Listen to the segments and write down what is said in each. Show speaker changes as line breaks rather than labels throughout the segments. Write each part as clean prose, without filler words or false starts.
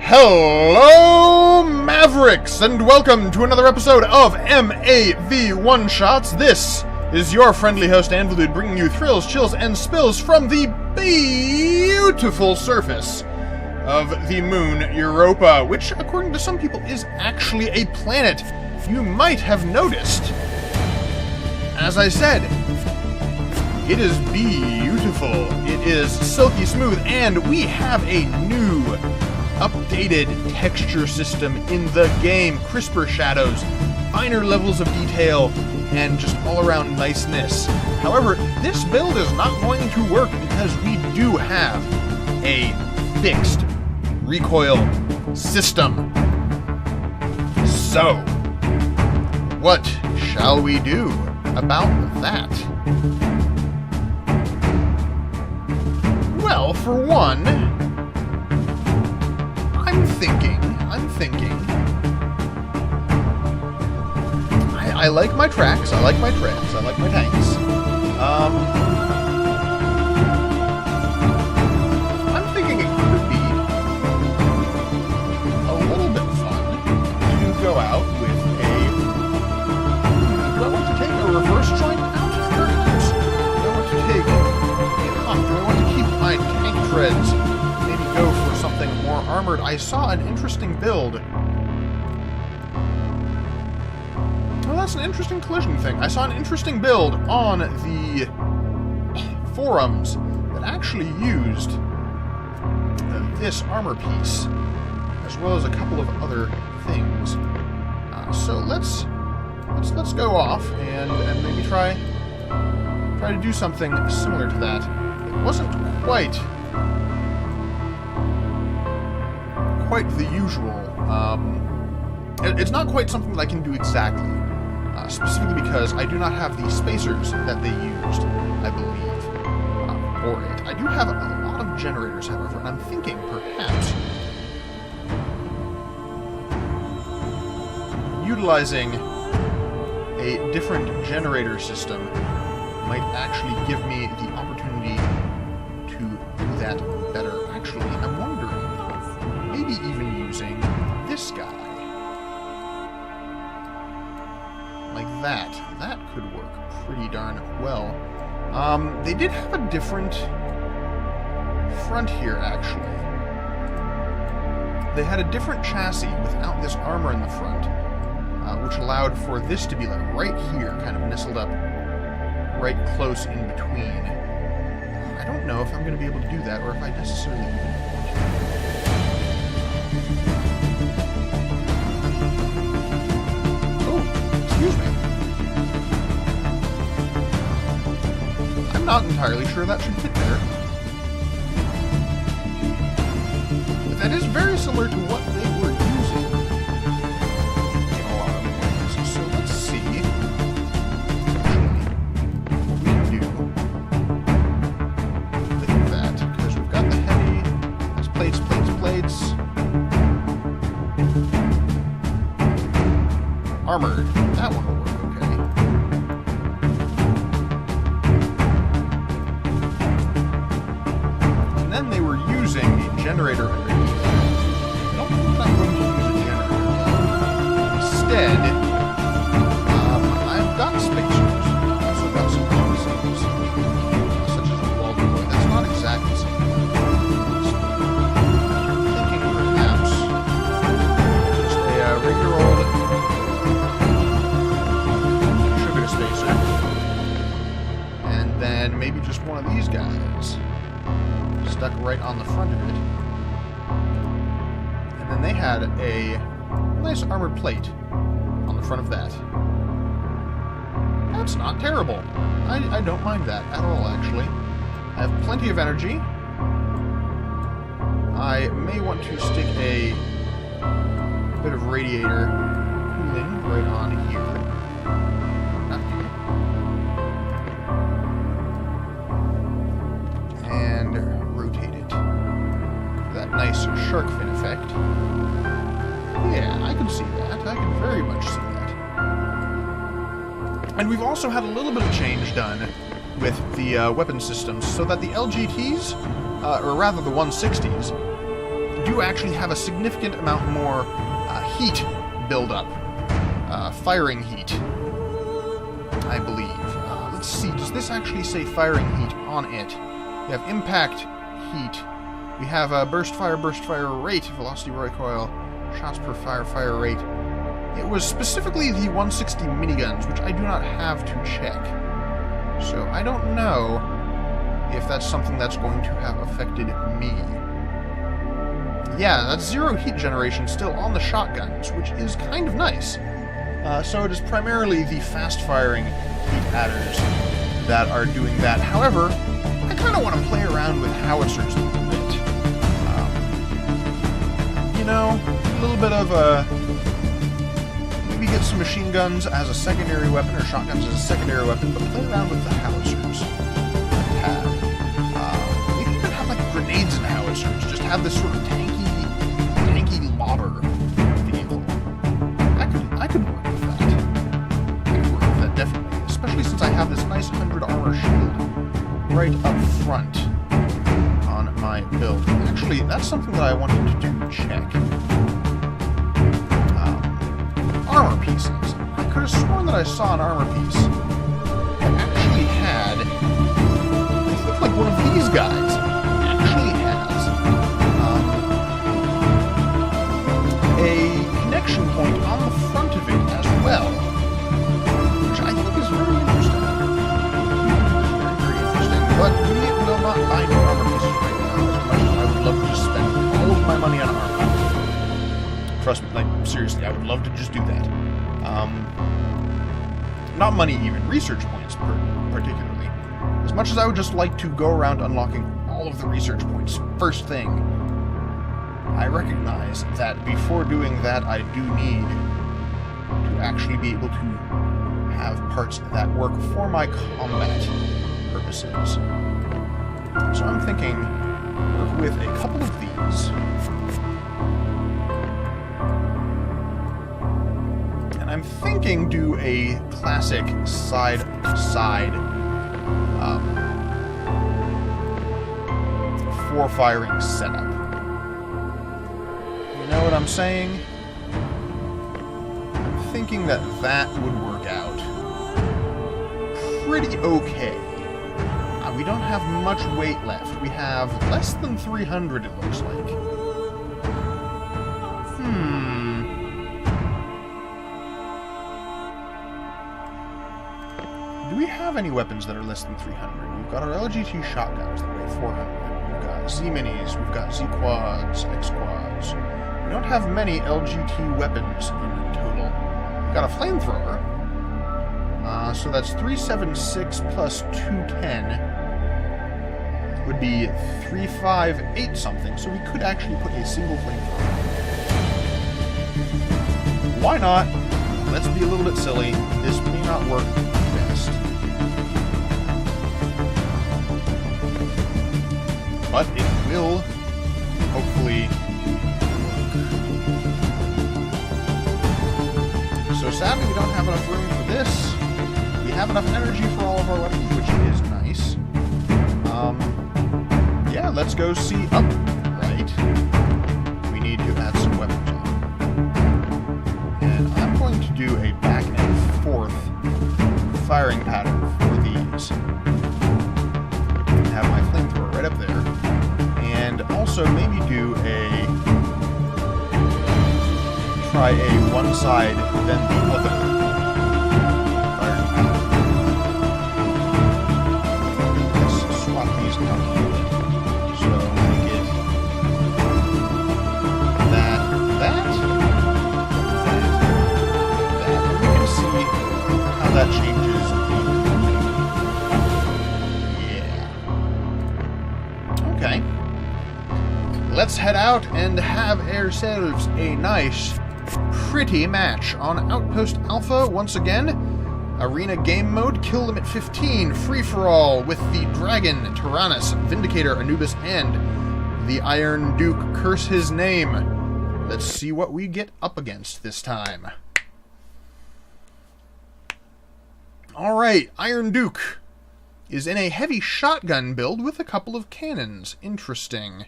Hello, Mavericks, and welcome to another episode of MAV Oneshots. This is your friendly host, Anvilude, bringing you thrills, chills, and spills from the beautiful surface of the moon Europa, which, according to some people, is actually a planet. You might have noticed. As I said, it is beautiful, it is silky smooth, and we have a new, updated texture system in the game. Crisper shadows, finer levels of detail, and just all-around niceness. However, this build is not going to work because we do have a fixed recoil system. So, what shall we do about that? Well, for one, I'm thinking. I like my tracks, I like my treads, I like my tanks. I'm thinking it could be a little bit fun to go out with a... Do I want to take a reverse joint out, perhaps? Do I want to take a hump? Do I want to keep my tank treads? Maybe go for something more armored? I saw an interesting build. That's an interesting collision thing. I saw an interesting build on the forums that actually used this armor piece, as well as a couple of other things. So let's go off and maybe try to do something similar to that. It wasn't quite the usual. It's not quite something that I can do exactly. Specifically because I do not have the spacers that they used, I believe, for it. I do have a lot of generators, however, and I'm thinking perhaps utilizing a different generator system might actually give me the opportunity to do that better. Actually, I'm wondering, maybe even using this guy. Like that. That could work pretty darn well. They did have a different front here, actually. They had a different chassis without this armor in the front, which allowed for this to be like right here, kind of nestled up right close in between. I don't know if I'm going to be able to do that, or if I necessarily even want to. Excuse me. I'm not entirely sure that should fit there. But that is very similar to what they were using in a lot of ways. So let's see what we can do with that. Because we've got the heavy, there's plates. Armored. That one will work okay. And then they were using a generator underneath. I don't think I'm going to use a generator. Instead, I've got spacers. I've also got some bonuses, such as a wall deploy. That's not exactly something I'm thinking perhaps just a regular old spacer, and then maybe just one of these guys stuck right on the front of it. And then they had a nice armored plate on the front of that. That's not terrible. I don't mind that at all, actually. I have plenty of energy. I may want to stick a bit of radiator cooling right on here. Nice shark fin effect. Yeah, I can see that. I can very much see that. And we've also had a little bit of change done with the weapon systems, so that the LGTs, or rather the 160s, do actually have a significant amount more heat buildup. Firing heat, I believe. Let's see, does this actually say firing heat on it? We have impact heat. We have burst fire rate, velocity recoil, shots per fire rate. It was specifically the 160 miniguns, which I do not have to check. So I don't know if that's something that's going to have affected me. Yeah, that's 0 heat generation still on the shotguns, which is kind of nice. So it is primarily the fast-firing heat adders that are doing that. However, I kind of want to play around with howitzers a little bit. You know, a little bit of maybe get some machine guns as a secondary weapon, or shotguns as a secondary weapon, but play around with the howitzers. Maybe even have like grenades and howitzers. Just have this sort of tanky lobber vehicle. I could work with that. I could work with that, definitely. Especially since I have this nice 100 armor shield right up front on my build. Actually, that's something that I wanted to check. Armor pieces. I could have sworn that I saw an armor piece that actually had... It looked like one of these guys actually has a connection point on the front of it as well, which I think is very interesting. Very interesting, but we will not buy new armor pieces right now, as much as I would love to just spend all of my money on armor. Trust me, like, seriously, I would love to just do that. Not money even, research points particularly. As much as I would just like to go around unlocking all of the research points first thing, I recognize that before doing that, I do need to actually be able to have parts that work for my combat purposes. So I'm thinking, work with a couple of these. And I'm thinking do a classic side-to-side four-firing setup. You know what I'm saying? I'm thinking that that would work out pretty okay. We don't have much weight left. We have less than 300, it looks like. Do we have any weapons that are less than 300? We've got our LGT shotguns that weigh 400. We've got Z-minis, we've got Z-quads, X-quads. We don't have many LGT weapons in total. We've got a flamethrower. So that's 376 plus 210 would be 358 something. So we could actually put a single flamethrower. Why not? Let's be a little bit silly. This may not work best. But it will hopefully work. So sadly we don't have enough room for this. We have enough energy for all of our weapons, which is nice. Yeah, let's go see up, right? We need to add some weapons on. And I'm going to do a back and forth firing pattern for these. Have my flamethrower right up there. And also maybe do try a one side, then the other. That changes. Yeah. Okay. Let's head out and have ourselves a nice, pretty match on Outpost Alpha once again. Arena game mode, kill limit 15, free-for-all with the Dragon, Tyrannus, Vindicator, Anubis, and the Iron Duke. Curse his name. Let's see what we get up against this time. Alright, Iron Duke is in a heavy shotgun build with a couple of cannons. Interesting.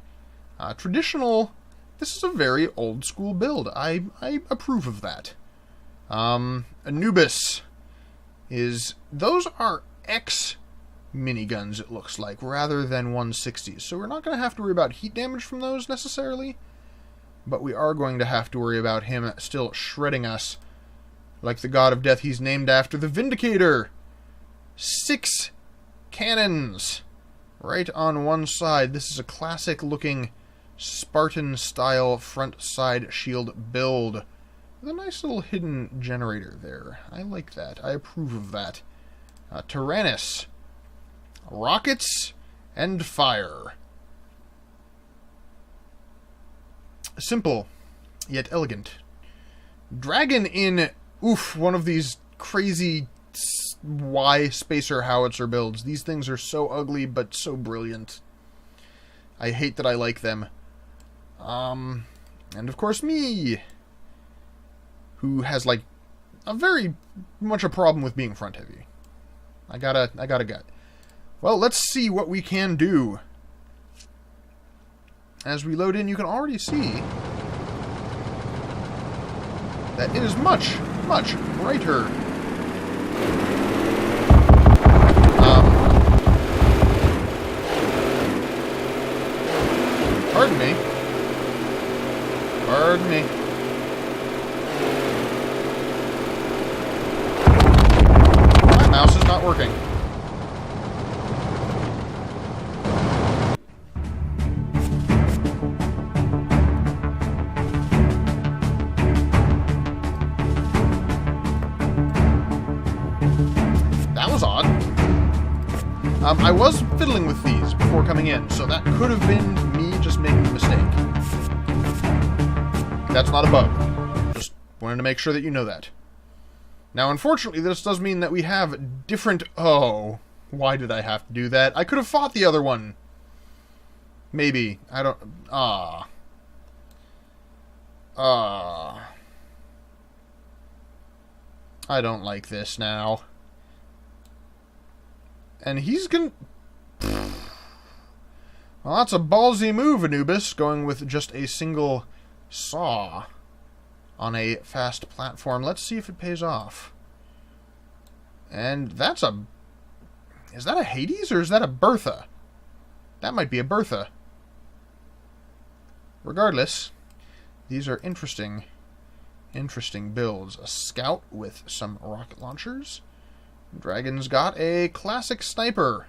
Traditional This is a very old-school build. I approve of that. Anubis is... Those are X miniguns, it looks like, rather than 160s. So we're not going to have to worry about heat damage from those, necessarily. But we are going to have to worry about him still shredding us. Like the god of death he's named after, the Vindicator. 6 cannons. Right on one side. This is a classic-looking Spartan-style front-side shield build. With a nice little hidden generator there. I like that. I approve of that. Tyrannus. Rockets and fire. Simple, yet elegant. Dragon in, one of these crazy Y spacer howitzer builds. These things are so ugly, but so brilliant. I hate that I like them. And of course me, who has, like, a very much a problem with being front heavy. I got a gut. Well, let's see what we can do. As we load in, you can already see that it is much, much brighter. Pardon me. Pardon me. My mouse is not working. That was odd. I was fiddling with these before coming in, so that could have been me just making a mistake. That's not a bug. Just wanted to make sure that you know that. Now, unfortunately, this does mean that we have different... Oh, why did I have to do that? I could have fought the other one. Maybe. I don't... I don't like this now. And he's gonna... Well, that's a ballsy move, Anubis, going with just a single saw on a fast platform. Let's see if it pays off. And that's a... Is that a Hades or is that a Bertha? That might be a Bertha. Regardless, these are interesting builds. A scout with some rocket launchers. Dragon's got a classic sniper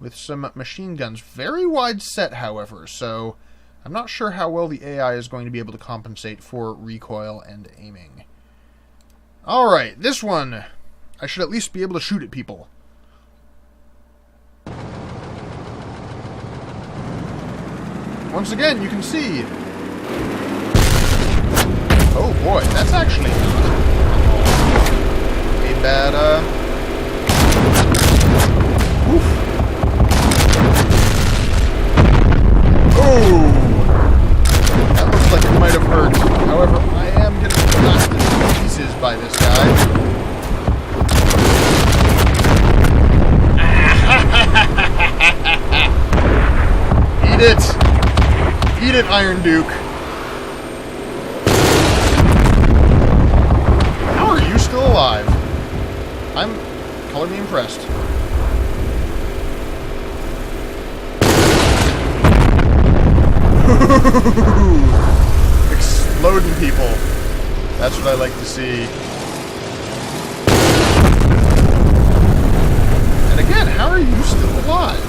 with some machine guns. Very wide set, however, so I'm not sure how well the AI is going to be able to compensate for recoil and aiming. Alright, this one, I should at least be able to shoot at people. Once again, you can see... Oh boy, that's actually a bad, Oof. Oh! That looks like it might have hurt. However, I am getting blasted to pieces by this guy. Eat it! Eat it, Iron Duke. How are you still alive? I'm colorly impressed. Exploding people. That's what I like to see. And again, how are you still alive?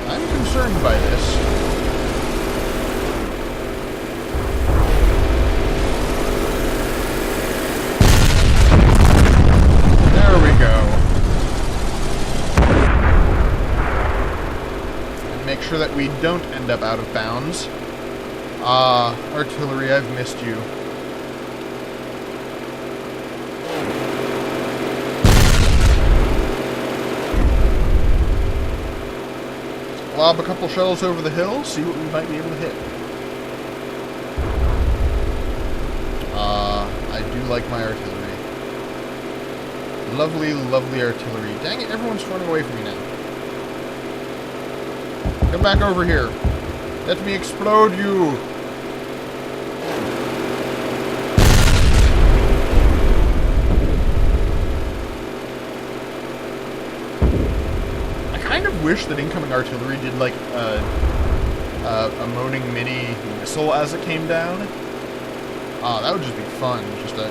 I'm concerned by this. Sure that we don't end up out of bounds. Artillery, I've missed you. Lob a couple shells over the hill, see what we might be able to hit. like my artillery. Lovely, lovely artillery. Dang it, everyone's running away from me now. Come back over here. Let me explode you. I kind of wish that incoming artillery did like a moaning mini whistle as it came down. Ah, that would just be fun. Just a...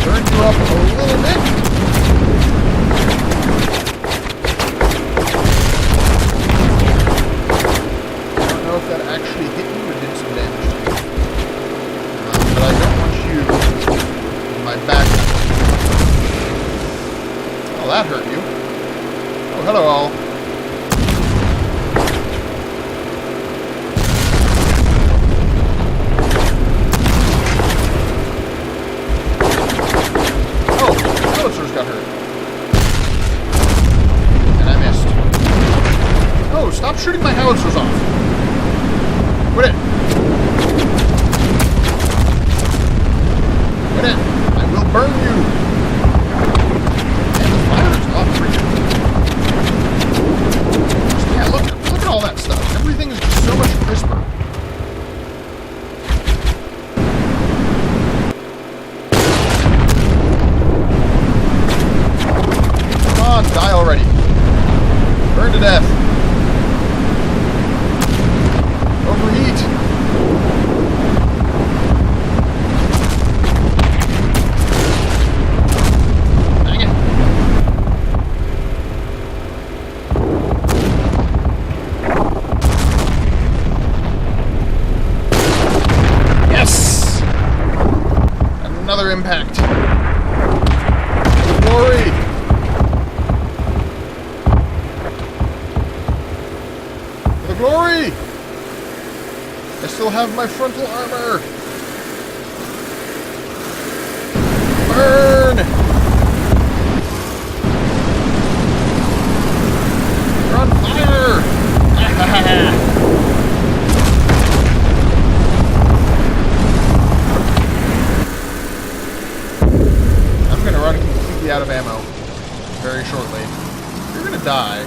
turn you up a little bit. I don't know if that actually hit you or did some damage to you. But I don't want you in my back. Oh, that hurt you. Oh, hello all. Got hurt. And I missed. Oh, stop shooting my howitzers off. Quit it. Quit it. I will burn you. And the fire is not freaking. Yeah, look at all that stuff. Everything is just so much crisper. Die already. Burn to death. Overheat. Dang it. Yes! Another impact. Glory! Glory! I still have my frontal armor! Burn! You're on fire! I'm gonna run completely out of ammo very shortly. You're gonna die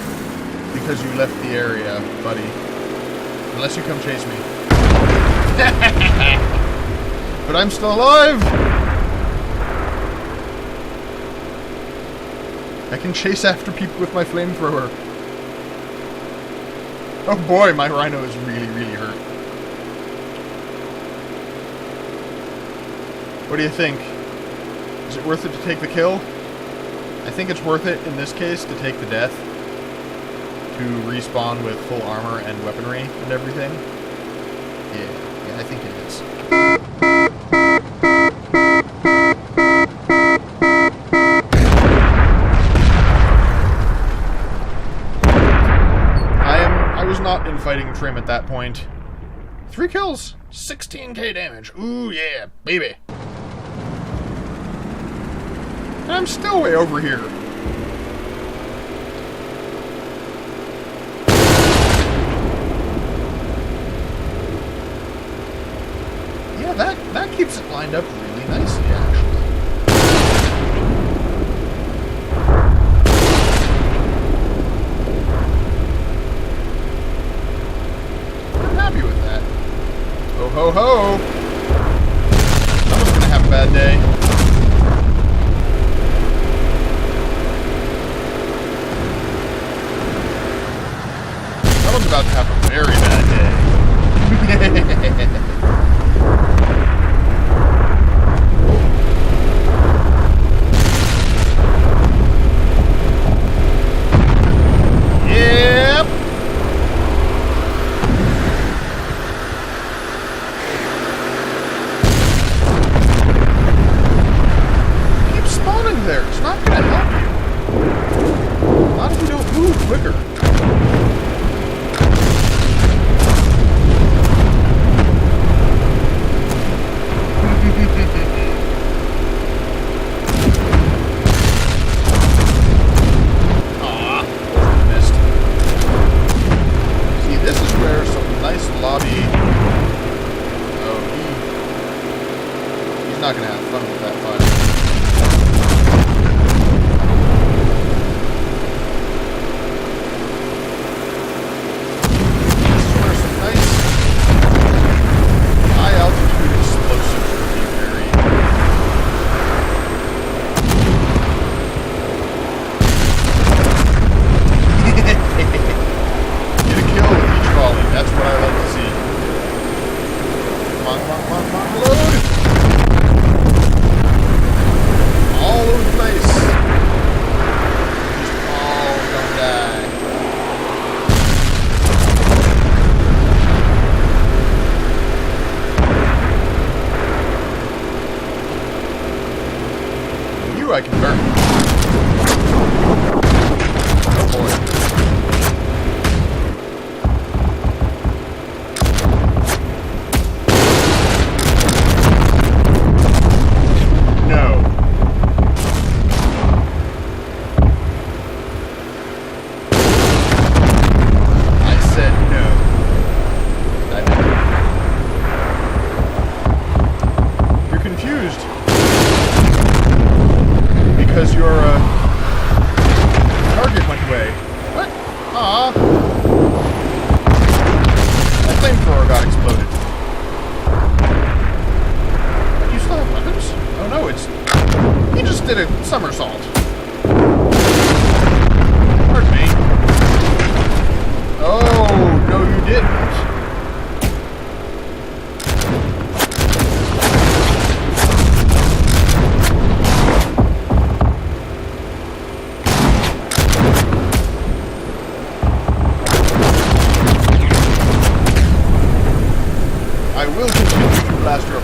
because you left the area, buddy. Unless you come chase me. But I'm still alive! I can chase after people with my flamethrower. Oh boy, my rhino is really, really hurt. What do you think? Is it worth it to take the kill? I think it's worth it in this case to take the death. To respawn with full armor and weaponry and everything. Yeah, I think it is. I was not in fighting trim at that point. 3 kills, 16k damage. Ooh yeah, baby. And I'm still way over here. That keeps it lined up really nicely, actually. I'm happy with that. Ho ho ho! Someone's gonna have a bad day. Someone's about to have a very bad day.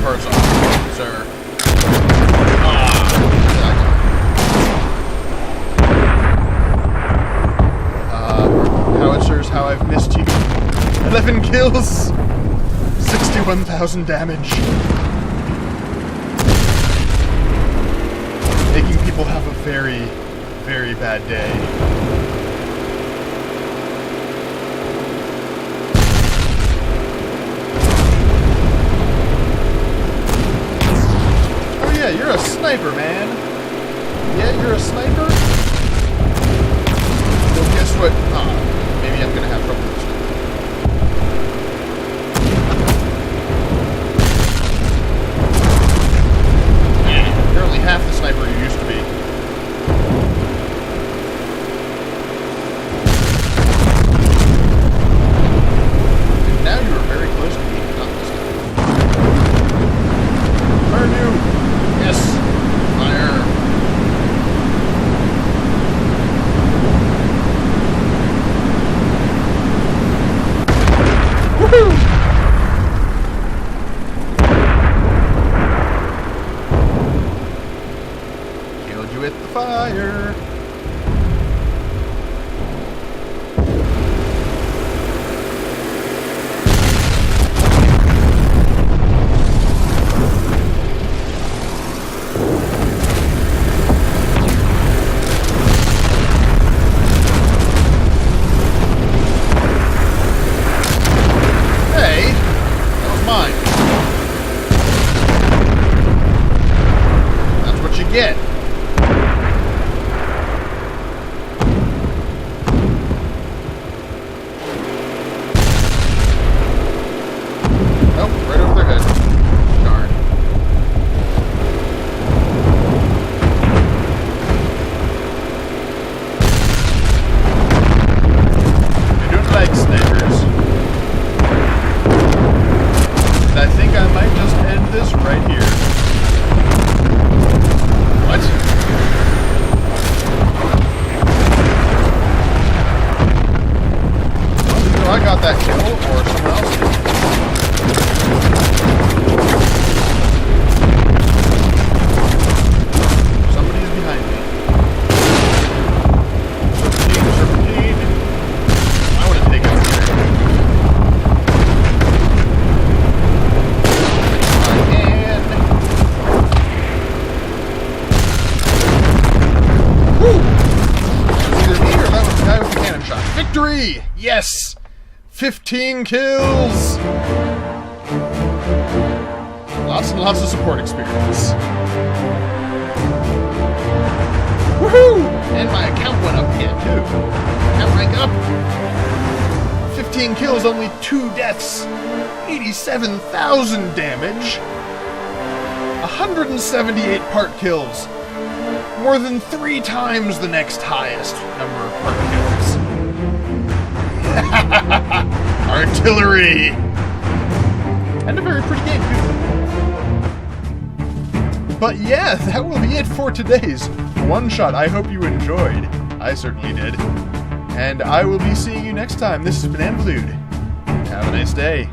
parts off, sir. Howitzers, how I've missed you. 11 kills! 61,000 damage. Making people have a very, very bad day. Oh yeah, you're a sniper, man. Yeah, you're a sniper? Well, guess what? Maybe I'm gonna have trouble with this one. You're only half the sniper you used to be. And now you are very close to me. Not this time. Burn you! Yes! Fire! Woohoo! Killed you with the fire. Get. Oh, right over their head. Darn. I don't like snipers. And I think I might just end this right here. What? Either I got that kill, or someone else did. Somebody's behind me. Serpentine, serpentine. I want to take out here. Victory! Yes! 15 kills! Lots and lots of support experience. Woohoo! And my account went up again, too. Account rank up. 15 kills, only 2 deaths. 87,000 damage. 178 part kills. More than 3 times the next highest number of part kills. Artillery! And a very pretty game, too. But yeah, that will be it for today's one-shot. I hope you enjoyed. I certainly did. And I will be seeing you next time. This has been M.A.V. Have a nice day.